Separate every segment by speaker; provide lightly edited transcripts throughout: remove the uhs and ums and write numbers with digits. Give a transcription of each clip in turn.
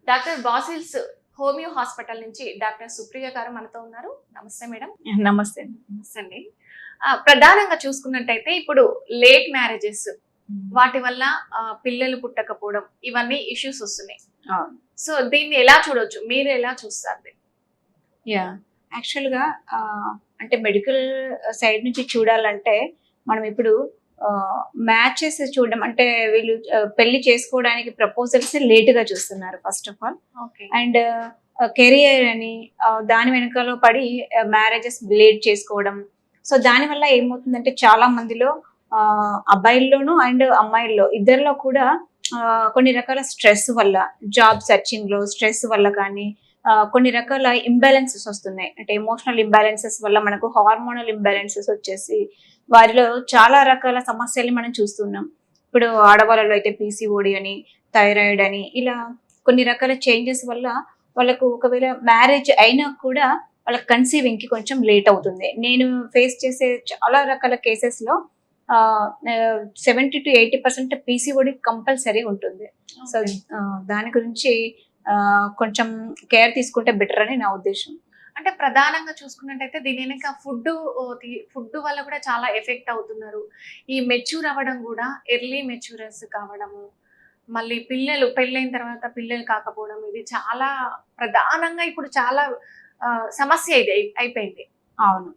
Speaker 1: Doctor Basil's homeo hospital నుంచి doctor Supriya గారు మనతో ఉన్నారు. నమస్తే మేడం.
Speaker 2: నమస్తే.
Speaker 1: నమస్తే అండి. ప్రధానంగా చూసుకున్నట్టయితే ఇప్పుడు లేట్ మ్యారేజెస్ వాటి వల్ల పిల్లలు పుట్టకపోవడం ఇవన్నీ ఇష్యూస్ వస్తున్నాయి. సో దీన్ని ఎలా చూడొచ్చు, మీరు ఎలా చూస్తారు?
Speaker 2: యాక్చువల్గా అంటే మెడికల్ సైడ్ నుంచి చూడాలంటే మనం ఇప్పుడు మ్యాచెస్ చూడడం అంటే వీళ్ళు పెళ్లి చేసుకోవడానికి ప్రపోజల్స్ లేటుగా చూస్తున్నారు first of all. And career అని దాని వెనకాల పడి మ్యారేజెస్ లేట్ చేసుకోవడం. సో దానివల్ల ఏమవుతుందంటే చాలా మందిలో అబ్బాయిల్లోనూ అండ్ అమ్మాయిల్లో ఇద్దరిలో కూడా కొన్ని రకాల స్ట్రెస్ వల్ల, జాబ్ సర్చింగ్ లో స్ట్రెస్ వల్ల కానీ కొన్ని రకాల ఇంబ్యాలెన్సెస్ వస్తున్నాయి. అంటే ఎమోషనల్ ఇంబ్యాలెన్సెస్ వల్ల మనకు హార్మోనల్ ఇంబ్యాలెన్సెస్ వచ్చేసి వారిలో చాలా రకాల సమస్యలు మనం చూస్తున్నాం. ఇప్పుడు ఆడవాళ్ళలో అయితే పీసీఓడి అని, థైరాయిడ్ అని, ఇలా కొన్ని రకాల చేంజెస్ వల్ల వాళ్ళకు ఒకవేళ మ్యారేజ్ అయినా కూడా వాళ్ళకి కన్సీవింగ్ కి కొంచెం లేట్ అవుతుంది. నేను ఫేస్ చేసే చాలా రకాల కేసెస్ లో 70 to 80% పీసీఓడి కంపల్సరీ ఉంటుంది. సో దాని గురించి కొంచెం కేర్ తీసుకుంటే బెటర్ అని నా ఉద్దేశం.
Speaker 1: అంటే ప్రధానంగా చూసుకున్నట్టయితే దీని వెనక ఫుడ్ వల్ల కూడా చాలా ఎఫెక్ట్ అవుతున్నారు. ఈ మెచ్యూర్ అవ్వడం కూడా ఎర్లీ మెచ్యూరస్ కావడము, మళ్ళీ పిల్లలు పెళ్ళైన తర్వాత పిల్లలు కాకపోవడం, ఇది చాలా ప్రధానంగా ఇప్పుడు చాలా సమస్య ఇది అయిపోయింది.
Speaker 2: అవును.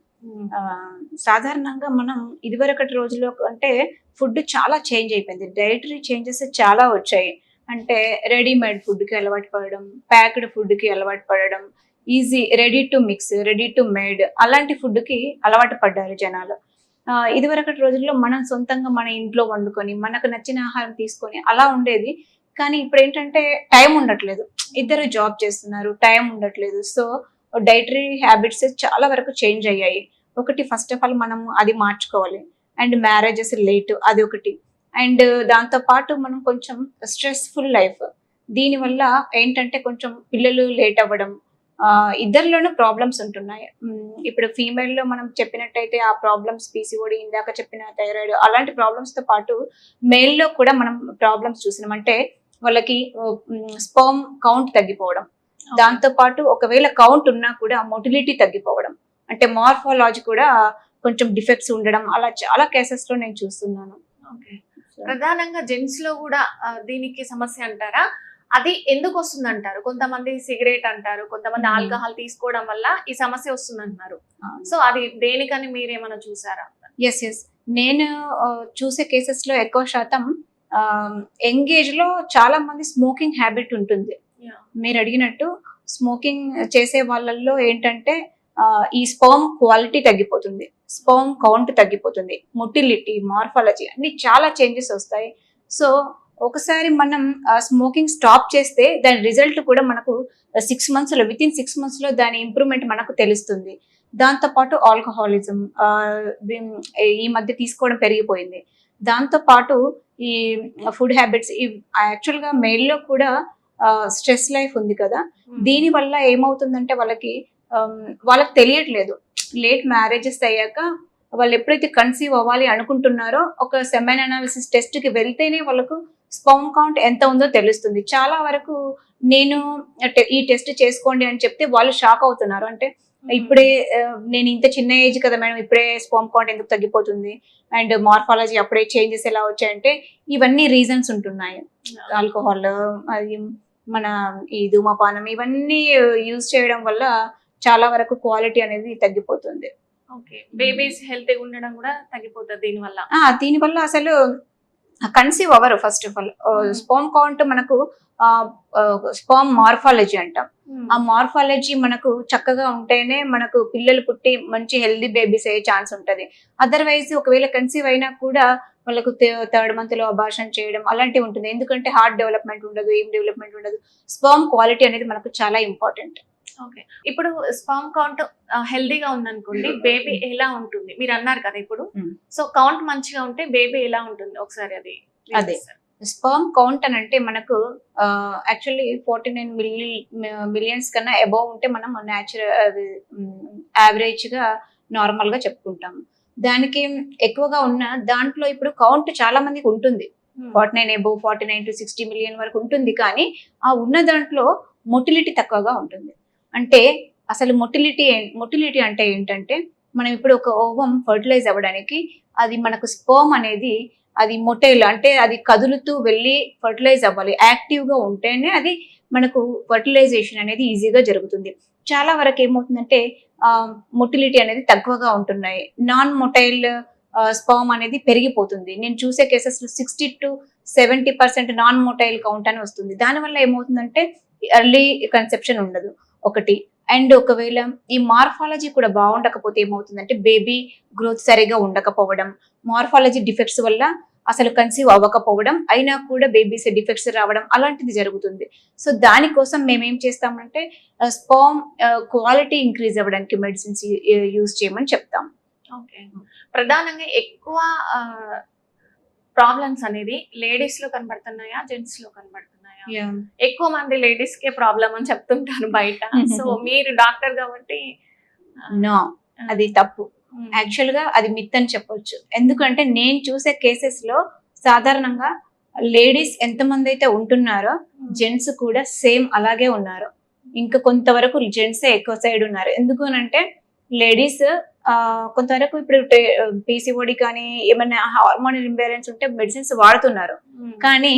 Speaker 2: సాధారణంగా మనం ఇదివరకటి రోజుల్లో అంటే ఫుడ్ చాలా చేంజ్ అయిపోయింది. డైటరీ చేంజెస్ చాలా వచ్చాయి. అంటే రెడీమేడ్ ఫుడ్కి అలవాటు పడడం, ప్యాక్డ్ ఫుడ్కి అలవాటు పడడం, easy ready to mix, ready to made అలాంటి ఫుడ్కి అలవాటు పడ్డారు జనాలు. ఇదివరకటి రోజుల్లో మనం సొంతంగా మన ఇంట్లో వండుకొని మనకు నచ్చిన ఆహారం తీసుకొని అలా ఉండేది. కానీ ఇప్పుడు ఏంటంటే టైం ఉండట్లేదు, ఇద్దరు జాబ్ చేస్తున్నారు, టైం ఉండట్లేదు. సో డైటరీ హ్యాబిట్స్ చాలా వరకు చేంజ్ అయ్యాయి. ఒకటి ఫస్ట్ ఆఫ్ ఆల్ మనం అది మార్చుకోవాలి. అండ్ మ్యారేజెస్ లేట్ అది ఒకటి. అండ్ దాంతో పాటు మనం కొంచెం స్ట్రెస్ఫుల్ లైఫ్, దీనివల్ల ఏంటంటే కొంచెం పిల్లలు లేట్ అవ్వడం, ఇద్దరిలోనూ ప్రాబ్లమ్స్ ఉంటున్నాయి. ఇప్పుడు ఫీమేల్ లో మనం చెప్పినట్టయితే ఆ ప్రాబ్లమ్స్ పీసీఓడి, ఇందాక చెప్పిన థైరాయిడ్ అలాంటి ప్రాబ్లమ్స్ తో పాటు మేల్ లో కూడా మనం ప్రాబ్లమ్స్ చూసినాం. అంటే వాళ్ళకి స్పర్మ్ కౌంట్ తగ్గిపోవడం, దాంతో పాటు ఒకవేళ కౌంట్ ఉన్నా కూడా మొటిలిటీ తగ్గిపోవడం, అంటే మార్ఫాలజీ కూడా కొంచెం డిఫెక్ట్స్ ఉండడం, అలా చాలా కేసెస్ లో నేను చూస్తున్నాను.
Speaker 1: ప్రధానంగా జెంట్స్ లో కూడా దీనికి సమస్య అంటారా? అది ఎందుకు వస్తుంది అంటారు? కొంతమంది సిగరెట్ అంటారు, కొంతమంది ఆల్కహాల్ తీసుకోవడం వల్ల ఈ సమస్య వస్తుంది అంటున్నారు. సో అది దేనికని మీరేమైనా చూసారా?
Speaker 2: ఎస్ నేను చూసే కేసెస్ లో ఎక్కువ శాతం ఎంగేజ్ లో చాలా మంది స్మోకింగ్ హ్యాబిట్ ఉంటుంది. మీరు అడిగినట్టు స్మోకింగ్ చేసే వాళ్ళల్లో ఏంటంటే ఈ స్పర్మ్ క్వాలిటీ తగ్గిపోతుంది, స్పర్మ్ కౌంట్ తగ్గిపోతుంది, మొటిలిటీ, మార్ఫాలజీ అన్ని చాలా చేంజెస్ వస్తాయి. సో ఒకసారి మనం స్మోకింగ్ స్టాప్ చేస్తే దాని రిజల్ట్ కూడా మనకు 6 months లో, విత్ ఇన్ 6 months లో దాని ఇంప్రూవ్మెంట్ మనకు తెలుస్తుంది. దాంతో పాటు ఆల్కహాలిజం ఈ మధ్య తీసుకోవడం పెరిగిపోయింది. దాంతో పాటు ఈ ఫుడ్ హ్యాబిట్స్, యాక్చువల్ గా మెయిల్లో కూడా స్ట్రెస్ లైఫ్ ఉంది కదా, దీని వల్ల ఏమవుతుందంటే వాళ్ళకి తెలియట్లేదు. లేట్ మ్యారేజెస్ అయ్యాక వాళ్ళు ఎప్పుడైతే కన్సీవ్ అవ్వాలి అనుకుంటున్నారో ఒక సెమెన్ అనాలిసిస్ టెస్ట్ కి వెళ్తేనే వాళ్ళకు స్పర్మ్ కౌంట్ ఎంత ఉందో తెలుస్తుంది. చాలా వరకు నేను ఈ టెస్ట్ చేసుకోండి అని చెప్తే వాళ్ళు షాక్ అవుతున్నారు. అంటే ఇప్పుడే నేను ఇంత చిన్న ఏజ్ కదా మేడం, ఇప్పుడే స్పర్మ్ కౌంట్ ఎందుకు తగ్గిపోతుంది, అండ్ మార్ఫాలజీ అప్పుడే చేంజెస్ ఎలా వచ్చాయంటే ఇవన్నీ రీజన్స్ ఉంటున్నాయి. ఆల్కహాల్, అది మన ఈ ధూమపానం, ఇవన్నీ యూజ్ చేయడం వల్ల చాలా వరకు క్వాలిటీ అనేది తగ్గిపోతుంది.
Speaker 1: బేబీస్ హెల్తీ ఉండడం కూడా తగ్గిపోతుంది
Speaker 2: దీనివల్ల అసలు కన్సీవ్ అవ్వరు. First of all sperm count మనకు స్పర్మ్ మార్ఫాలజీ అంటాం. ఆ మార్ఫాలజీ మనకు చక్కగా ఉంటేనే మనకు పిల్లలు పుట్టి మంచి హెల్దీ బేబీస్ అయ్యే ఛాన్స్ ఉంటది. అదర్వైజ్ ఒకవేళ కన్సీవ్ అయినా కూడా వాళ్ళకు 3rd month లో అబార్షన్ చేయడం అలాంటివి ఉంటుంది. ఎందుకంటే హార్ట్ డెవలప్మెంట్ ఉండదు, ఏం డెవలప్మెంట్ ఉండదు. స్పర్మ్ క్వాలిటీ అనేది మనకు చాలా ఇంపార్టెంట్.
Speaker 1: ఇప్పుడు స్పర్మ్ కౌంట్ హెల్దీగా ఉందనుకోండి, బేబీ ఎలా ఉంటుంది? మీరు అన్నారు కదా ఇప్పుడు. సో కౌంట్ మంచిగా ఉంటే బేబీ ఎలా ఉంటుంది ఒకసారి అది
Speaker 2: అదే. స్పర్మ్ కౌంట్ అని అంటే మనకు యాక్చువల్లీ 49 millions కన్నా అబౌవ్ ఉంటే మనం యావరేజ్ గా నార్మల్ గా చెప్పుకుంటాం. దానికి ఎక్కువగా ఉన్న దాంట్లో ఇప్పుడు కౌంట్ చాలా మందికి ఉంటుంది. 49 అబోవ్ 49 to 60 మిలియన్ వరకు ఉంటుంది. కానీ ఆ ఉన్న దాంట్లో మొటిలిటీ తక్కువగా ఉంటుంది. అంటే అసలు మొటిలిటీ అంటే ఏంటంటే, మనం ఇప్పుడు ఒక ఓవం ఫర్టిలైజ్ అవ్వడానికి అది మనకు స్పర్మ్ అనేది అది మొటైల్ అంటే అది కదులుతూ వెళ్ళి ఫర్టిలైజ్ అవ్వాలి. యాక్టివ్గా ఉంటేనే అది మనకు ఫర్టిలైజేషన్ అనేది ఈజీగా జరుగుతుంది. చాలా వరకు ఏమవుతుందంటే మొటిలిటీ అనేది తక్కువగా ఉంటున్నాయి. నాన్ మొటైల్ స్పర్మ్ అనేది పెరిగిపోతుంది. నేను చూసే కేసెస్లో 60 to 70% నాన్ మొటైల్ కౌంట్ అని వస్తుంది. దానివల్ల ఏమవుతుందంటే ఎర్లీ కన్సెప్షన్ ఉండదు ఒకటి. అండ్ ఒకవేళ ఈ మార్ఫాలజీ కూడా బాగుండకపోతే ఏమవుతుందంటే బేబీ గ్రోత్ సరిగా ఉండకపోవడం, మార్ఫాలజీ డిఫెక్ట్స్ వల్ల అసలు కన్సీవ్ అవ్వకపోవడం, అయినా కూడా బేబీస్ డిఫెక్ట్స్ రావడం అలాంటిది జరుగుతుంది. సో దానికోసం మేము ఏం చేస్తామంటే స్పర్మ్ క్వాలిటీ ఇంక్రీజ్ అవ్వడానికి మెడిసిన్స్ యూజ్ చేయమని చెప్తాం.
Speaker 1: ఓకే. ప్రధానంగా ఎక్కువ ప్రాబ్లమ్స్ అనేది లేడీస్ లో కనబడుతున్నాయా, జెంట్స్ లో కనబడుతున్నాయా? ఎక్కువ మంది లేడీస్ కే ప్రాబ్లం అని చెప్తుంటారు బయట. సో మీరు డాక్టర్ కాబట్టి
Speaker 2: నో, అది తప్పు. యాక్చువల్ గా అది మిత్ అని చెప్పొచ్చు. ఎందుకంటే నేను చూసే కేసెస్ లో సాధారణంగా లేడీస్ ఎంతమంది అయితే ఉంటున్నారో జెంట్స్ కూడా సేమ్ అలాగే ఉన్నారు. ఇంకా కొంతవరకు జెంట్సే ఎక్కువ సైడ్ ఉన్నారు. ఎందుకు అంటే లేడీస్ కొంతవరకు ఇప్పుడు పీసీఓడి కానీ ఏమైనా హార్మోనల్ ఇంబ్యాలెన్స్ ఉంటే మెడిసిన్స్ వాడుతున్నారు. కానీ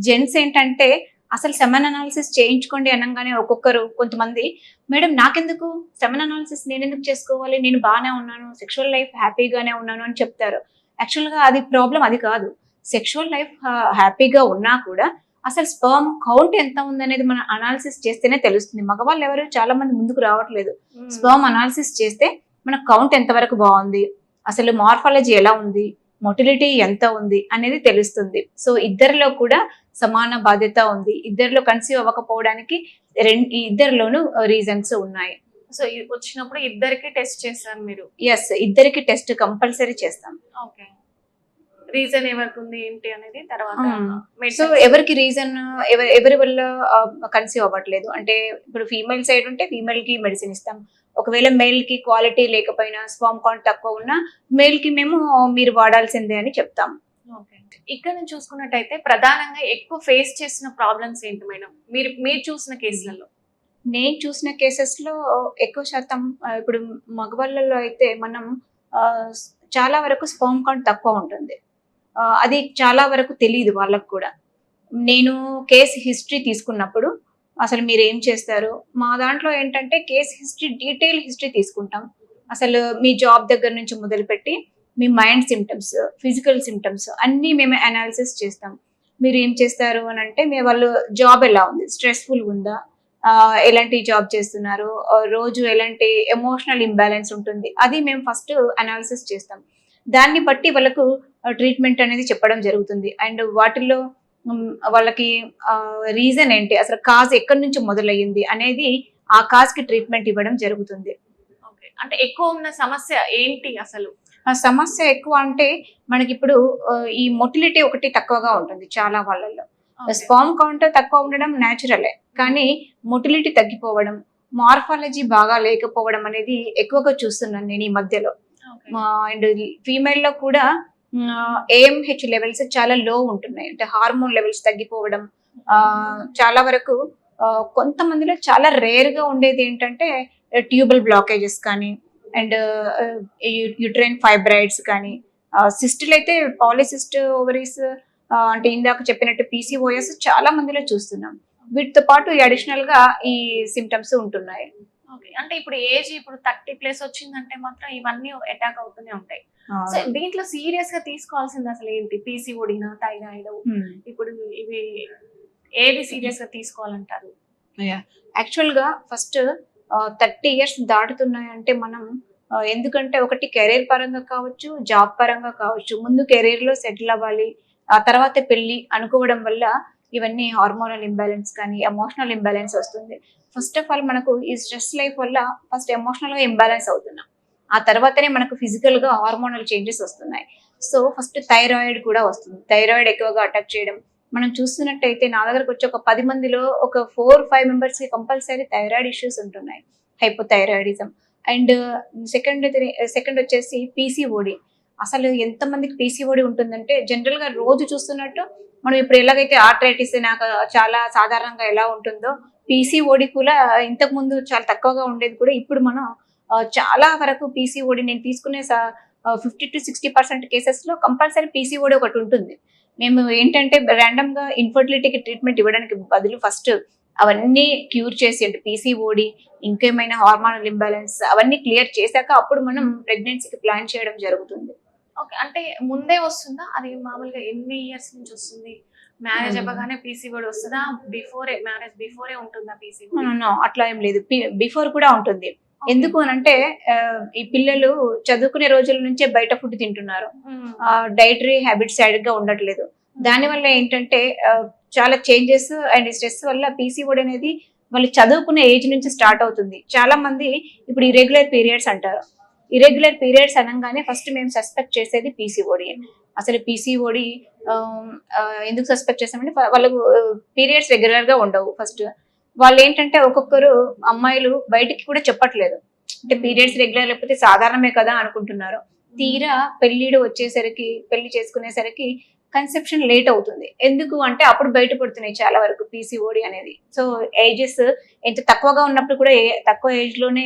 Speaker 2: జెంట్స్ ఏంటంటే అసలు సెమెన్ అనాలిసిస్ చేయించుకోండి అనగానే ఒక్కొక్కరు కొంతమంది, మేడం నాకెందుకు సెమెన్ అనాలిసిస్, నేను ఎందుకు చేసుకోవాలి, నేను బాగానే ఉన్నాను, సెక్షువల్ లైఫ్ హ్యాపీగానే ఉన్నాను అని చెప్తారు. యాక్చువల్గా అది ప్రాబ్లం అది కాదు. సెక్షువల్ లైఫ్ హ్యాపీగా ఉన్నా కూడా అసలు స్పర్మ్ కౌంట్ ఎంత ఉందనేది మనం అనాలిసిస్ చేస్తేనే తెలుస్తుంది. మగవాళ్ళు ఎవరు చాలా మంది ముందుకు రావట్లేదు. స్పర్మ్ అనాలిసిస్ చేస్తే మన కౌంట్ ఎంతవరకు బాగుంది, అసలు మార్ఫాలజీ ఎలా ఉంది, మొటిలిటీ ఎంత ఉంది అనేది తెలుస్తుంది. సో ఇద్దరిలో కూడా సమాన బాధ్యత ఉంది. ఇద్దరిలో కన్సీవ్ అవ్వకపోవడానికి ఇద్దరిలోనూ రీజన్స్ ఉన్నాయి.
Speaker 1: సో వచ్చినప్పుడు ఇద్దరికి టెస్ట్ చేస్తారు మీరు?
Speaker 2: ఎస్, ఇద్దరికి టెస్ట్ కంపల్సరీ చేస్తాం.
Speaker 1: ఓకే. రీజన్ ఎవరికి ఉంది ఏంటి అనేది తర్వాత.
Speaker 2: సో ఎవరికి రీజన్ ఎవరి వల్ల కన్సీవ్ అవ్వట్లేదు అంటే ఇప్పుడు ఫీమేల్ సైడ్ ఉంటే ఫీమేల్ కి మెడిసిన్ ఇస్తాం. ఒకవేళ మేల్ కి క్వాలిటీ లేకపోయినా స్పర్మ్ కౌంట్ తక్కువ ఉన్నా మేల్ కి మేము మీరు వాడాల్సిందే అని చెప్తాం.
Speaker 1: ఓకే. ఇక్కడ నుంచి చూసుకున్నట్టయితే ప్రధానంగా ఎక్కువ ఫేస్ చేసిన ప్రాబ్లమ్స్ ఏంటి మేడం మీరు చూసిన కేసులలో?
Speaker 2: నేను చూసిన కేసెస్ లో ఎక్కువ శాతం ఇప్పుడు మగవాళ్ళలో అయితే మనం చాలా వరకు స్పర్మ్ కౌంట్ తక్కువ ఉంటుంది. అది చాలా వరకు తెలియదు వాళ్ళకు కూడా. నేను కేసు హిస్టరీ తీసుకున్నప్పుడు అసలు మీరు ఏం చేస్తారు, మా దాంట్లో ఏంటంటే కేసు హిస్టరీ డీటెయిల్ హిస్టరీ తీసుకుంటాం. అసలు మీ జాబ్ దగ్గర నుంచి మొదలుపెట్టి మీ మైండ్ సిమ్టమ్స్, ఫిజికల్ సిమ్టమ్స్ అన్నీ మేము అనాలిసిస్ చేస్తాం. మీరు ఏం చేస్తారు అని అంటే మీ వాళ్ళు జాబ్ ఎలా ఉంది, స్ట్రెస్ఫుల్ ఉందా, ఎలాంటి జాబ్ చేస్తున్నారు, రోజు ఎలాంటి ఎమోషనల్ ఇంబ్యాలెన్స్ ఉంటుంది, అది మేము ఫస్ట్ అనాలిసిస్ చేస్తాం. దాన్ని బట్టి వాళ్ళకు ట్రీట్మెంట్ అనేది చెప్పడం జరుగుతుంది. అండ్ వాటిల్లో వాళ్ళకి రీజన్ ఏంటి, అసలు కాజ్ ఎక్కడి నుంచి మొదలయ్యింది అనేది ఆ కాజ్ కి ట్రీట్మెంట్ ఇవ్వడం జరుగుతుంది.
Speaker 1: అంటే ఎక్కువ ఉన్న సమస్య ఏంటి అసలు?
Speaker 2: ఆ సమస్య ఎక్కువ అంటే మనకి ఇప్పుడు ఈ మొటిలిటీ ఒకటి తక్కువగా ఉంటుంది చాలా వాళ్ళల్లో. స్పర్మ్ కౌంట్ తక్కువ ఉండడం న్యాచురలే, కానీ మొటిలిటీ తగ్గిపోవడం, మార్ఫాలజీ బాగా లేకపోవడం అనేది ఎక్కువగా చూస్తున్నాను నేను ఈ మధ్యలో. అండ్ ఫీమేల్ లో కూడా AMH లెవెల్స్ చాలా లో ఉంటున్నాయి. అంటే హార్మోన్ లెవెల్స్ తగ్గిపోవడం, చాలా వరకు కొంతమందిలో చాలా రేర్ గా ఉండేది ఏంటంటే ట్యూబల్ బ్లాకేజెస్ కానీ అండ్ యూట్రైన్ ఫైబ్రాయిడ్స్ కానీ, సిస్టులు అయితే పాలిసిస్ట్ ఓవరీస్ అంటే ఇందాక చెప్పినట్టు PCOS చాలా మందిలో చూస్తున్నాం. వీటితో పాటు అడిషనల్ గా ఈ సిమ్టమ్స్ ఉంటున్నాయి.
Speaker 1: అంటే ఇప్పుడు ఏజ్ ఇప్పుడు 30+ వచ్చిందంటే మాత్రం ఇవన్నీ అటాక్ అవుతూనే ఉంటాయి. సో దీంట్లో సీరియస్ గా తీసుకోవాల్సింది అసలు ఏంటి? పీసీఓడినా, థైరాయిడ్, ఇప్పుడు ఇవి ఏది సీరియస్ గా తీసుకోవాలంటారు?
Speaker 2: యాక్చువల్ గా ఫస్ట్ 30 years దాటుతున్నాయంటే మనం ఎందుకంటే ఒకటి కెరీర్ పరంగా కావచ్చు, జాబ్ పరంగా కావచ్చు, ముందు కెరీర్ లో సెటిల్ అవ్వాలి, ఆ తర్వాత పెళ్లి అనుకోవడం వల్ల ఇవన్నీ హార్మోనల్ ఇంబ్యాలెన్స్ కానీ ఎమోషనల్ ఇంబ్యాలెన్స్ వస్తుంది. ఫస్ట్ ఆఫ్ ఆల్ మనకు ఈ స్ట్రెస్ లైఫ్ వల్ల ఫస్ట్ ఎమోషనల్ గా ఇంబ్యాలెన్స్ అవుతున్నాం, ఆ తర్వాతనే మనకు ఫిజికల్ గా హార్మోనల్ చేంజెస్ వస్తున్నాయి. సో ఫస్ట్ థైరాయిడ్ కూడా వస్తుంది. థైరాయిడ్ ఎక్కువగా అటాక్ చేయడం మనం చూస్తున్నట్టయితే నా దగ్గరకు వచ్చి ఒక 10 మందిలో ఒక 4-5 members కి కంపల్సరీ థైరాయిడ్ ఇష్యూస్ ఉంటున్నాయి, హైపోథైరాయిడిజం. అండ్ సెకండ్ వచ్చేసి PCOD. అసలు ఎంతమందికి పీసీఓడి ఉంటుందంటే జనరల్ గా రోజు చూస్తున్నట్టు మనం ఇప్పుడు ఎలాగైతే ఆర్థరైటిస్ నాకు చాలా సాధారణంగా ఎలా ఉంటుందో పీసీఓడి కూడా ఇంతకు ముందు చాలా తక్కువగా ఉండేది కూడా ఇప్పుడు మనం చాలా వరకు పీసీఓడి నేను తీసుకునే 50-60% కేసెస్ లో కంపల్సరీ పీసీఓడి ఒకటి ఉంటుంది. మేము ఏంటంటే ర్యాండమ్ గా ఇన్ఫర్టిలిటీకి ట్రీట్మెంట్ ఇవ్వడానికి బదులు ఫస్ట్ అవన్నీ క్యూర్ చేసి అంటే పీసీఓడి ఇంకేమైనా హార్మోనల్ ఇంబ్యాలెన్స్ అవన్నీ క్లియర్ చేశాక అప్పుడు మనం ప్రెగ్నెన్సీకి ప్లాన్ చేయడం జరుగుతుంది.
Speaker 1: ఓకే. అంటే ముందే వస్తుందా? అది మామూలుగా ఎన్ని ఇయర్స్ నుంచి వస్తుంది? మ్యారేజ్ అవ్వగానే పీసీఓడి వస్తదా? మ్యారేజ్ బిఫోరే ఉంటుందా పీసీఓడి?
Speaker 2: అట్లా ఏం లేదు. బిఫోర్ కూడా ఉంటుంది. ఎందుకు అనంటే ఈ పిల్లలు చదువుకునే రోజుల నుంచే బయట ఫుడ్ తింటున్నారు. డైటరీ హ్యాబిట్స్ సరిగ్గా ఉండట్లేదు. దానివల్ల ఏంటంటే చాలా చేంజెస్ అండ్ స్ట్రెస్ వల్ల పీసీఓడి అనేది వాళ్ళు చదువుకునే ఏజ్ నుంచి స్టార్ట్ అవుతుంది. చాలా మంది ఇప్పుడు ఇర్రెగ్యులర్ పీరియడ్స్ అంటారు. ఇర్రెగ్యులర్ పీరియడ్స్ అనగానే ఫస్ట్ మేము సస్పెక్ట్ చేసేది పీసీఓడి. అసలు పీసీఓడి ఎందుకు సస్పెక్ట్ చేస్తామంటే వాళ్ళకు పీరియడ్స్ రెగ్యులర్ గా ఉండవు. ఫస్ట్ వాళ్ళు ఏంటంటే ఒక్కొక్కరు అమ్మాయిలు బయటికి కూడా చెప్పట్లేదు. అంటే పీరియడ్స్ రెగ్యులర్ లేకపోతే సాధారణమే కదా అనుకుంటున్నారు. తీరా పెళ్లి చేసుకునేసరికి కన్సెప్షన్ లేట్ అవుతుంది. ఎందుకు అంటే అప్పుడు బయటపడుతున్నాయి చాలా వరకు పీసీఓడి అనేది. సో ఏజెస్ ఎంత తక్కువగా ఉన్నప్పుడు కూడా తక్కువ ఏజ్ లోనే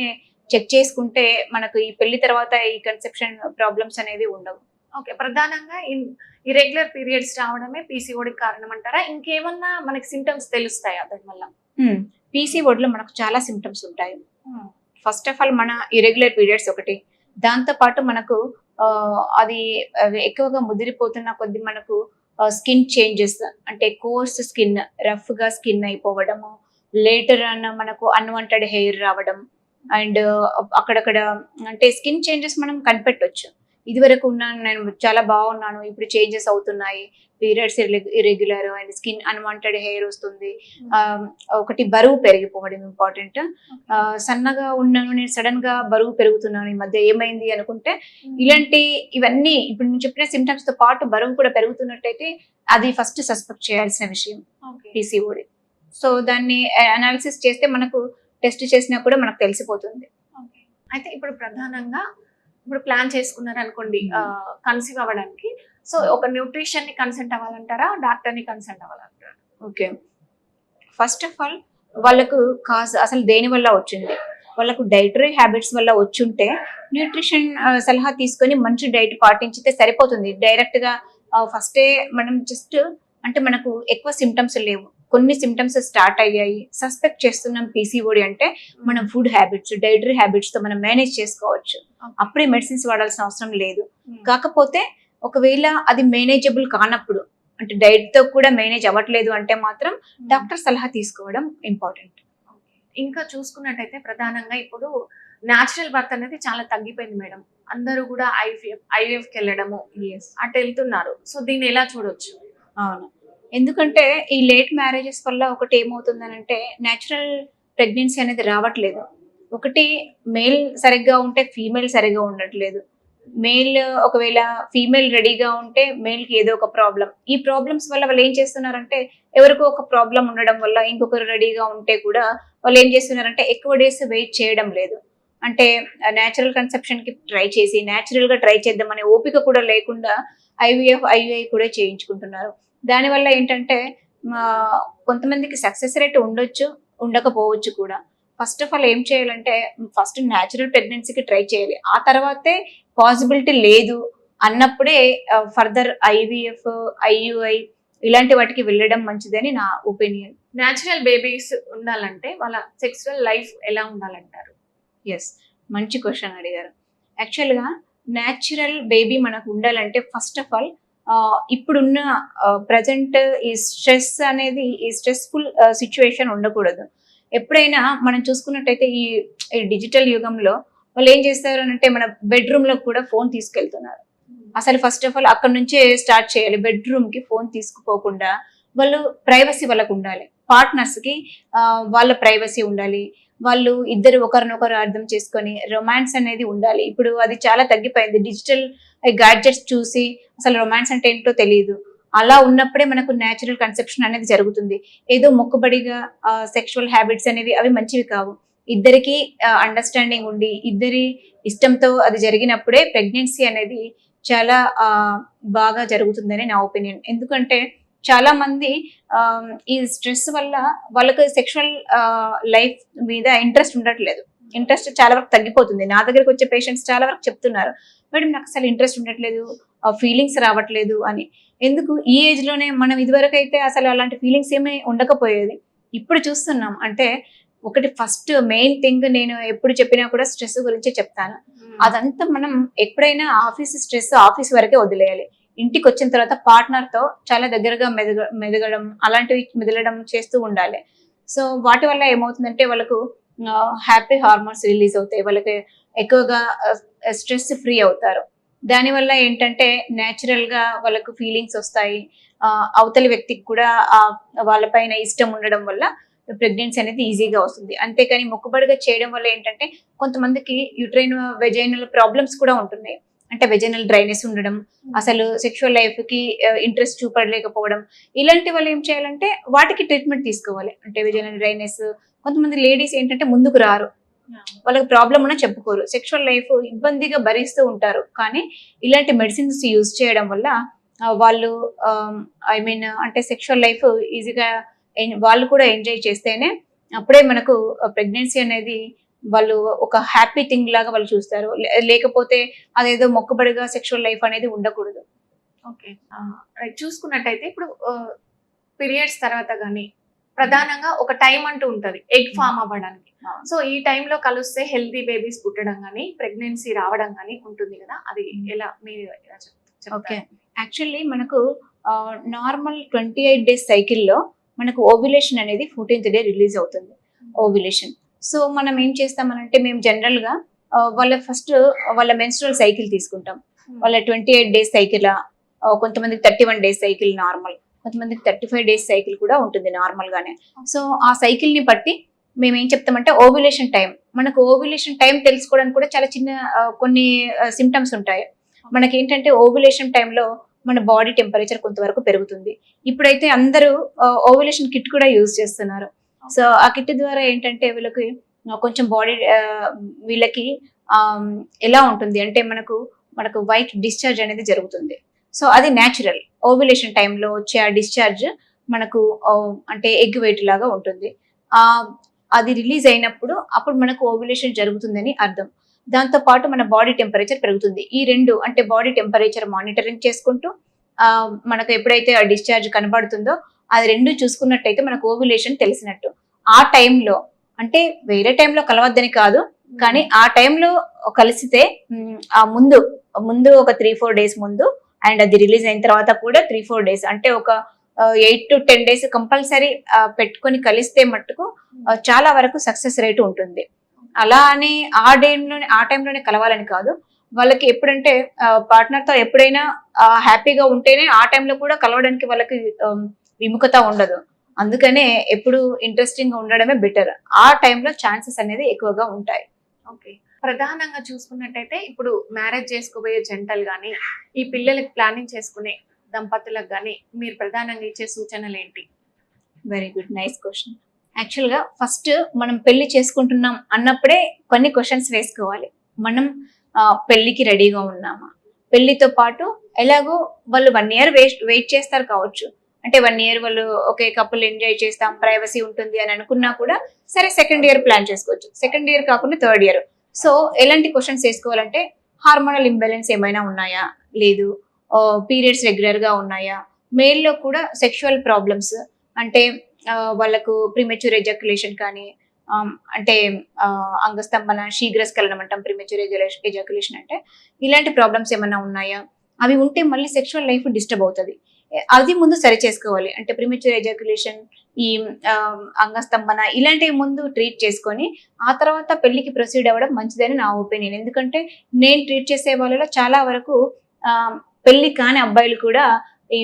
Speaker 2: చెక్ చేసుకుంటే మనకు ఈ పెళ్లి తర్వాత ఈ కన్సెప్షన్ ప్రాబ్లమ్స్ అనేవి ఉండవు.
Speaker 1: ఓకే. ప్రధానంగా ఇర్రెగ్యులర్ పీరియడ్స్ రావడమే పీసీఓడి కారణం అంటారా? ఇంకేమన్నా మనకి సింటమ్స్ తెలుస్తాయా దానివల్ల?
Speaker 2: పీసీఓడిలో మనకు చాలా సింటమ్స్ ఉంటాయి. ఫస్ట్ ఆఫ్ ఆల్ మన ఇర్రెగ్యులర్ పీరియడ్స్ ఒకటి, దాంతో పాటు మనకు అది ఎక్కువగా ముదిరిపోతున్న కొద్ది మనకు స్కిన్ చేంజెస్ అంటే కోర్స్ స్కిన్, రఫ్ గా స్కిన్ అయిపోవడము, లేటర్ అన్న మనకు అన్వాంటెడ్ హెయిర్ రావడం అండ్ అక్కడక్కడ అంటే స్కిన్ చేంజెస్ మనం కనిపెట్టొచ్చు. ఇది వరకు ఉన్నాను నేను చాలా బాగున్నాను, ఇప్పుడు చేంజెస్ అవుతున్నాయి, periods irregular and skin unwanted hair వస్తుంది. ఒకటి బరువు పెరిగిపోవడం ఇంపార్టెంట్. సన్నగా ఉన్నాను నేను సడన్ గా బరువు పెరుగుతున్నాను ఈ మధ్య ఏమైంది అనుకుంటే ఇవన్నీ ఇప్పుడు నేను చెప్పిన సిమ్టమ్స్ తో పాటు బరువు కూడా పెరుగుతున్నట్టయితే అది ఫస్ట్ సస్పెక్ట్ చేయాల్సిన విషయం పీసీఓడి. సో దాన్ని అనాలిసిస్ చేస్తే మనకు టెస్ట్ చేసినా కూడా మనకు తెలిసిపోతుంది.
Speaker 1: అయితే ఇప్పుడు ప్రధానంగా ఇప్పుడు ప్లాన్ చేసుకున్నారు అనుకోండి కన్సీవ్ అవ్వడానికి, సో ఒక న్యూట్రిషన్ ని కన్సల్ట్ అవ్వాలంటారా, డాక్టర్ ని కన్సల్ట్ అవ్వాలంటారా?
Speaker 2: ఓకే, ఫస్ట్ ఆఫ్ ఆల్ వాళ్ళకు అసలు దేని వల్ల వచ్చింది, వాళ్ళకు డైటరీ హ్యాబిట్స్ వల్ల వచ్చుంటే న్యూట్రిషన్ సలహా తీసుకొని మంచి డైట్ పాటించితే సరిపోతుంది. డైరెక్ట్ గా ఫస్టే మనం జస్ట్ అంటే మనకు ఎక్కువ సిమ్టమ్స్ లేవు, కొన్ని సిమ్టమ్స్ స్టార్ట్ అయ్యాయి, సస్పెక్ట్ చేస్తున్నాం పీసీఓడి అంటే మనం ఫుడ్ హ్యాబిట్స్ డైటరీ హ్యాబిట్స్ తో మనం మేనేజ్ చేసుకోవచ్చు. అప్పుడే మెడిసిన్స్ వాడాల్సిన అవసరం లేదు. కాకపోతే ఒకవేళ అది మేనేజబుల్ కానప్పుడు అంటే డైట్ తో కూడా మేనేజ్ అవ్వట్లేదు అంటే మాత్రం డాక్టర్ సలహా తీసుకోవడం ఇంపార్టెంట్.
Speaker 1: ఇంకా చూసుకున్నట్టయితే ప్రధానంగా ఇప్పుడు న్యాచురల్ బర్త్ అనేది చాలా తగ్గిపోయింది మేడం. అందరూ కూడా ఐవీఎఫ్ కి వెళ్ళడము అటు వెళ్తున్నారు. సో దీన్ని ఎలా చూడొచ్చు?
Speaker 2: అవును, ఎందుకంటే ఈ లేట్ మ్యారేజెస్ వల్ల ఒకటి ఏమవుతుందనంటే న్యాచురల్ ప్రెగ్నెన్సీ అనేది రావట్లేదు. ఒకటి మేల్ సరిగ్గా ఉంటే ఫీమేల్ సరిగ్గా ఉండట్లేదు. మేల్ ఒకవేళ ఫీమేల్ రెడీగా ఉంటే మేల్ కి ఏదో ఒక ప్రాబ్లం. ఈ ప్రాబ్లమ్స్ వల్ల వాళ్ళు ఏం చేస్తున్నారంటే ఎవరికో ఒక ప్రాబ్లం ఉండడం వల్ల ఇంకొకరు రెడీగా ఉంటే కూడా వాళ్ళు ఏం చేస్తున్నారంటే ఎక్కువ డేస్ వెయిట్ చేయడం లేదు. అంటే న్యాచురల్ కన్సెప్షన్ కి ట్రై చేసి న్యాచురల్ గా ట్రై చేద్దామనే ఓపిక కూడా లేకుండా ఐవీఐ కూడా చేయించుకుంటున్నారు. దానివల్ల ఏంటంటే కొంతమందికి సక్సెస్ రేట్ ఉండొచ్చు, ఉండకపోవచ్చు కూడా. ఫస్ట్ ఆఫ్ ఆల్ ఏం చేయాలంటే ఫస్ట్ న్యాచురల్ ప్రెగ్నెన్సీకి ట్రై చేయాలి. ఆ తర్వాతే పాసిబిలిటీ లేదు అన్నప్పుడే ఫర్దర్ ఐవీఎఫ్, ఐయుఐ ఇలాంటి వాటికి వెళ్ళడం మంచిదని నా ఒపీనియన్.
Speaker 1: న్యాచురల్ బేబీస్ ఉండాలంటే వాళ్ళ సెక్సువల్ లైఫ్ ఎలా ఉండాలంటారు?
Speaker 2: ఎస్, మంచి క్వశ్చన్ అడిగారు. యాక్చువల్గా న్యాచురల్ బేబీ మనకు ఉండాలంటే ఫస్ట్ ఆఫ్ ఆల్ ఇప్పుడున్న ప్రజెంట్ ఈ స్ట్రెస్ అనేది ఈ స్ట్రెస్ఫుల్ సిచ్యువేషన్ ఉండకూడదు. ఎప్పుడైనా మనం చూసుకున్నట్టయితే ఈ డిజిటల్ యుగంలో వాళ్ళు ఏం చేస్తారు అంటే మన బెడ్రూమ్ లో కూడా ఫోన్ తీసుకెళ్తున్నారు. అసలు ఫస్ట్ ఆఫ్ ఆల్ అక్కడ నుంచే స్టార్ట్ చేయాలి. బెడ్రూమ్ కి ఫోన్ తీసుకుపోకుండా వాళ్ళు ప్రైవసీ వాళ్ళకు ఉండాలి. పార్ట్నర్స్ కి వాళ్ళ ప్రైవసీ ఉండాలి. వాళ్ళు ఇద్దరు ఒకరినొకరు అర్థం చేసుకొని రొమాన్స్ అనేది ఉండాలి. ఇప్పుడు అది చాలా తగ్గిపోయింది. డిజిటల్ గ్యాడ్జెట్స్ చూసి అసలు రొమాన్స్ అంటే ఏంటో తెలియదు. అలా ఉన్నప్పుడే మనకు న్యాచురల్ కన్సెప్షన్ అనేది జరుగుతుంది. ఏదో మొక్కుబడిగా సెక్షువల్ హ్యాబిట్స్ అనేవి అవి మంచివి కావు. ఇద్దరికి అండర్స్టాండింగ్ ఉండి ఇద్దరి ఇష్టంతో అది జరిగినప్పుడే ప్రెగ్నెన్సీ అనేది చాలా బాగా జరుగుతుందని నా ఒపీనియన్. ఎందుకంటే చాలా మంది ఈ స్ట్రెస్ వల్ల వాళ్ళకి సెక్షువల్ లైఫ్ మీద ఇంట్రెస్ట్ ఉండట్లేదు. ఇంట్రెస్ట్ చాలా వరకు తగ్గిపోతుంది. నా దగ్గరకు వచ్చే పేషెంట్స్ చాలా వరకు చెప్తున్నారు, మేడం నాకు అసలు ఇంట్రెస్ట్ ఉండట్లేదు, ఫీలింగ్స్ రావట్లేదు అని. ఎందుకు ఈ ఏజ్ లోనే మనం ఇదివరకు అయితే అసలు అలాంటి ఫీలింగ్స్ ఏమీ ఉండకపోయేది. ఇప్పుడు చూస్తున్నాం. అంటే ఒకటి ఫస్ట్ మెయిన్ థింగ్ నేను ఎప్పుడు చెప్పినా కూడా స్ట్రెస్ గురించి చెప్తాను. అదంతా మనం ఎప్పుడైనా ఆఫీస్ స్ట్రెస్ ఆఫీస్ వరకే వదిలేయాలి. ఇంటికి వచ్చిన తర్వాత పార్ట్నర్ తో చాలా దగ్గరగా మెదగడం అలాంటివి మెదలడం చేస్తూ ఉండాలి. సో వాటి వల్ల ఏమవుతుందంటే వాళ్ళకు హ్యాపీ హార్మోన్స్ రిలీజ్ అవుతాయి, వాళ్ళకి ఎక్కువగా స్ట్రెస్ ఫ్రీ అవుతారు. దానివల్ల ఏంటంటే న్యాచురల్ గా వాళ్ళకు ఫీలింగ్స్ వస్తాయి. అవతలి వ్యక్తికి కూడా వాళ్ళపైన ఇష్టం ఉండడం వల్ల ప్రెగ్నెన్సీ అనేది ఈజీగా వస్తుంది. అంతేకాని మొక్కుబడిగా చేయడం వల్ల ఏంటంటే కొంతమందికి యూట్రైన్ వెజైనల్ ప్రాబ్లమ్స్ కూడా ఉంటున్నాయి. అంటే వెజైనల్ డ్రైనెస్ ఉండడం, అసలు సెక్షువల్ లైఫ్ కి ఇంట్రెస్ట్ చూపడలేకపోవడం, ఇలాంటి వాళ్ళు ఏం చేయాలంటే వాటికి ట్రీట్మెంట్ తీసుకోవాలి. అంటే వెజైనల్ డ్రైనెస్, కొంతమంది లేడీస్ ఏంటంటే ముందుకు రారు, వాళ్ళకి ప్రాబ్లం ఉన్నా చెప్పుకోరు, సెక్షువల్ లైఫ్ ఇబ్బందిగా భరిస్తూ ఉంటారు. కానీ ఇలాంటి మెడిసిన్స్ యూజ్ చేయడం వల్ల వాళ్ళు అంటే సెక్షువల్ లైఫ్ ఈజీగా వాళ్ళు కూడా ఎంజాయ్ చేస్తేనే అప్పుడే మనకు ప్రెగ్నెన్సీ అనేది వాళ్ళు ఒక హ్యాపీ థింగ్ లాగా వాళ్ళు చూస్తారు. లేకపోతే అదేదో మొక్కుబడిగా సెక్షువల్ లైఫ్ అనేది ఉండకూడదు.
Speaker 1: ఓకే, చూసుకున్నట్టయితే ఇప్పుడు పీరియడ్స్ తర్వాత కానీ ప్రధానంగా ఒక టైం అంటూ ఉంటది ఎగ్ ఫామ్ అవ్వడానికి. సో ఈ టైంలో కలిస్తే హెల్తీ బేబీస్ పుట్టడం కానీ ప్రెగ్నెన్సీ రావడం కానీ ఉంటుంది కదా, అది ఎలా మీరు
Speaker 2: ఓకే, యాక్చువల్లీ మనకు నార్మల్ 28 డేస్ సైకిల్లో మనకు ఓవ్యులేషన్ అనేది 14th డే రిలీజ్ అవుతుంది, ఓవ్యులేషన్. సో మనం ఏం చేస్తామనంటే మేము జనరల్ గా వాళ్ళ ఫస్ట్ వాళ్ళ మెన్స్ట్రువల్ సైకిల్ తీసుకుంటాం. వాళ్ళ 28 డేస్ సైకిల్, కొంతమందికి 31 డేస్ సైకిల్ నార్మల్, కొంతమందికి 35 డేస్ సైకిల్ కూడా ఉంటుంది నార్మల్ గానే. సో ఆ సైకిల్ ని బట్టి మేము ఏం చెప్తామంటే ఓవ్యులేషన్ టైం, మనకు ఓవ్యులేషన్ టైం తెలుసుకోవడానికి కూడా చాలా చిన్న కొన్ని సిమ్టమ్స్ ఉంటాయి. మనకి ఏంటంటే ఓవ్యులేషన్ టైంలో మన బాడీ టెంపరేచర్ కొంతవరకు పెరుగుతుంది. ఇప్పుడైతే అందరూ ఓవ్యులేషన్ కిట్ కూడా యూజ్ చేస్తున్నారు. సో ఆ కిట్ ద్వారా ఏంటంటే వీళ్ళకి కొంచెం బాడీ వీళ్ళకి ఎలా ఉంటుంది అంటే మనకు వైట్ డిశ్చార్జ్ అనేది జరుగుతుంది. సో అది న్యాచురల్. ఓవ్యులేషన్ టైంలో వచ్చే ఆ డిశ్చార్జ్ మనకు అంటే ఎగ్ వెయిట్ లాగా ఉంటుంది. అది రిలీజ్ అయినప్పుడు అప్పుడు మనకు ఓవ్యులేషన్ జరుగుతుందని అర్థం. దాంతో పాటు మన బాడీ టెంపరేచర్ పెరుగుతుంది. ఈ రెండు అంటే బాడీ టెంపరేచర్ మానిటరింగ్ చేసుకుంటూ మనకు ఎప్పుడైతే ఆ డిశ్చార్జ్ కనబడుతుందో అది రెండు చూసుకున్నట్టయితే మనకు ఓవ్యులేషన్ తెలిసినట్టు. ఆ టైంలో అంటే వేరే టైంలో కలవద్దని కాదు, కానీ ఆ టైంలో కలిసితే ఆ ముందు ఒక 3-4 డేస్ ముందు, అండ్ అది రిలీజ్ అయిన తర్వాత కూడా 3-4 డేస్ అంటే ఒక 8 to 10 డేస్ కంపల్సరీ పెట్టుకొని కలిస్తే మట్టుకు చాలా వరకు సక్సెస్ రేట్ ఉంటుంది. అలా అని ఆ టైంలోనే కలవాలని కాదు, వాళ్ళకి ఎప్పుడంటే పార్ట్నర్ తో ఎప్పుడైనా హ్యాపీగా ఉంటేనే ఆ టైంలో కూడా కలవడానికి వాళ్ళకి విముఖత ఉండదు. అందుకనే ఎప్పుడు ఇంట్రెస్టింగ్ గా ఉండడమే బెటర్. ఆ టైంలో ఛాన్సెస్ అనేది ఎక్కువగా ఉంటాయి.
Speaker 1: ఓకే, ప్రధానంగా చూసుకున్నట్టయితే ఇప్పుడు మ్యారేజ్ చేసుకోబోయే జంటలు కానీ ఈ పిల్లలకి ప్లానింగ్ చేసుకునే దంపతులకు కానీ మీరు ప్రధానంగా ఇచ్చే సూచనలు ఏంటి?
Speaker 2: Very good, nice question. యాక్చువల్గా ఫస్ట్ మనం పెళ్లి చేసుకుంటున్నాం అన్నప్పుడే కొన్ని క్వశ్చన్స్ వేసుకోవాలి. మనం పెళ్లికి రెడీగా ఉన్నామా? పెళ్లితో పాటు ఎలాగో వాళ్ళు 1 year వెయిట్ చేస్తారు కావచ్చు. అంటే 1 year వాళ్ళు ఒకే కపుల్ ఎంజాయ్ చేస్తాం, ప్రైవసీ ఉంటుంది అని అనుకున్నా కూడా సరే సెకండ్ ఇయర్ ప్లాన్ చేసుకోవచ్చు. సెకండ్ ఇయర్ కాకుండా 3rd year. సో ఎలాంటి క్వశ్చన్స్ వేసుకోవాలంటే హార్మోనల్ ఇంబ్యాలెన్స్ ఏమైనా ఉన్నాయా, లేదు పీరియడ్స్ రెగ్యులర్ గా ఉన్నాయా, మేల్లో కూడా సెక్షువల్ ప్రాబ్లమ్స్ అంటే వాళ్ళకు ప్రీమెచ్యూర్ ఎజాక్యులేషన్ కానీ అంటే అంగస్తంభన శీఘ్రస్ఖలనం అంటాం, ప్రీమెచ్యూర్ ఎజాక్యులేషన్ అంటే ఇలాంటి ప్రాబ్లమ్స్ ఏమైనా ఉన్నాయా, అవి ఉంటే మళ్ళీ సెక్షువల్ లైఫ్ డిస్టర్బ్ అవుతుంది. అది ముందు సరి చేసుకోవాలి. అంటే ప్రీమెచ్యూర్ ఎజాక్యులేషన్, ఈ అంగస్తంభన ఇలాంటివి ముందు ట్రీట్ చేసుకొని ఆ తర్వాత పెళ్లికి ప్రొసీడ్ అవ్వడం మంచిదని నా ఒపీనియన్. ఎందుకంటే నేను ట్రీట్ చేసే వాళ్ళలో చాలా వరకు పెళ్లి కాని అబ్బాయిలు కూడా ఈ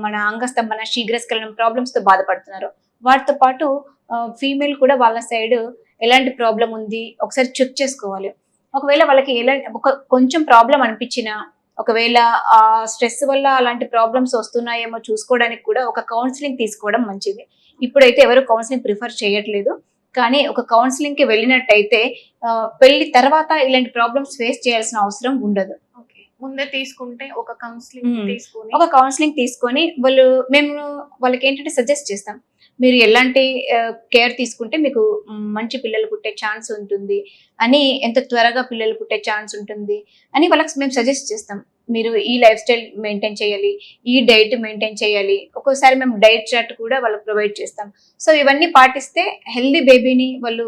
Speaker 2: మన అంగస్తంభన శీఘ్రస్ఖలనం ప్రాబ్లమ్స్ తో బాధపడుతున్నారు. వాటితో పాటు ఫీమేల్ కూడా వాళ్ళ సైడ్ ఎలాంటి ప్రాబ్లం ఉంది ఒకసారి చెక్ చేసుకోవాలి. ఒకవేళ వాళ్ళకి కొంచెం ప్రాబ్లం అనిపించినా, ఒకవేళ ఆ స్ట్రెస్ వల్ల అలాంటి ప్రాబ్లమ్స్ వస్తున్నాయేమో చూసుకోవడానికి కూడా ఒక కౌన్సిలింగ్ తీసుకోవడం మంచిది. ఇప్పుడైతే ఎవరు కౌన్సిలింగ్ ప్రిఫర్ చేయట్లేదు, కానీ ఒక కౌన్సిలింగ్ కి వెళ్ళినట్టయితే పెళ్లి తర్వాత ఇలాంటి ప్రాబ్లమ్స్ ఫేస్ చేయాల్సిన అవసరం ఉండదు.
Speaker 1: ముందే తీసుకుంటే ఒక కౌన్సిలింగ్
Speaker 2: మ్మ్.
Speaker 1: తీసుకొని
Speaker 2: ఒక కౌన్సిలింగ్ తీసుకొని మేము వాళ్ళకి ఏంటంటే సజెస్ట్ చేస్తాం, మీరు ఎలాంటి కేర్ తీసుకుంటే మీకు మంచి పిల్లలు పుట్టే ఛాన్స్ ఉంటుంది అని, ఎంత త్వరగా పిల్లలు పుట్టే ఛాన్స్ ఉంటుంది అని వాళ్ళకి మేము సజెస్ట్ చేస్తాం. మీరు ఈ లైఫ్ స్టైల్ మెయింటైన్ చేయాలి, ఈ డైట్ మెయింటైన్ చేయాలి. ఒక్కోసారి మేము డైట్ చార్ట్ కూడా వాళ్ళకి ప్రొవైడ్ చేస్తాం. సో ఇవన్నీ పాటిస్తే హెల్దీ బేబీని వాళ్ళు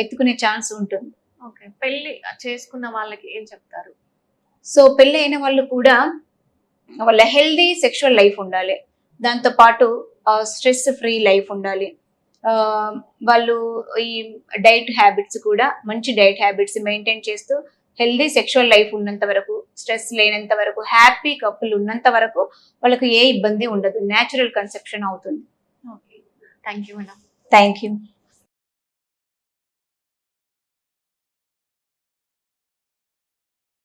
Speaker 2: ఎత్తుకునే ఛాన్స్ ఉంటుంది.
Speaker 1: ఓకే, పెళ్లి చేసుకున్న వాళ్ళకి ఏం చెప్తారు?
Speaker 2: సో పెళ్ళి అయిన వాళ్ళు కూడా వాళ్ళ హెల్దీ సెక్షువల్ లైఫ్ ఉండాలి, దాంతో పాటు స్ట్రెస్ ఫ్రీ లైఫ్ ఉండాలి. వాళ్ళు ఈ డైట్ హ్యాబిట్స్ కూడా మంచి డైట్ హ్యాబిట్స్ మెయింటైన్ చేస్తూ హెల్దీ సెక్షువల్ లైఫ్ ఉన్నంత వరకు, స్ట్రెస్ లేనంత వరకు, హ్యాపీ కపుల్ ఉన్నంత వరకు వాళ్ళకు ఏ ఇబ్బంది ఉండదు, న్యాచురల్ కన్సెప్షన్ అవుతుంది.
Speaker 1: Okay, thank you madam.
Speaker 2: Thank you.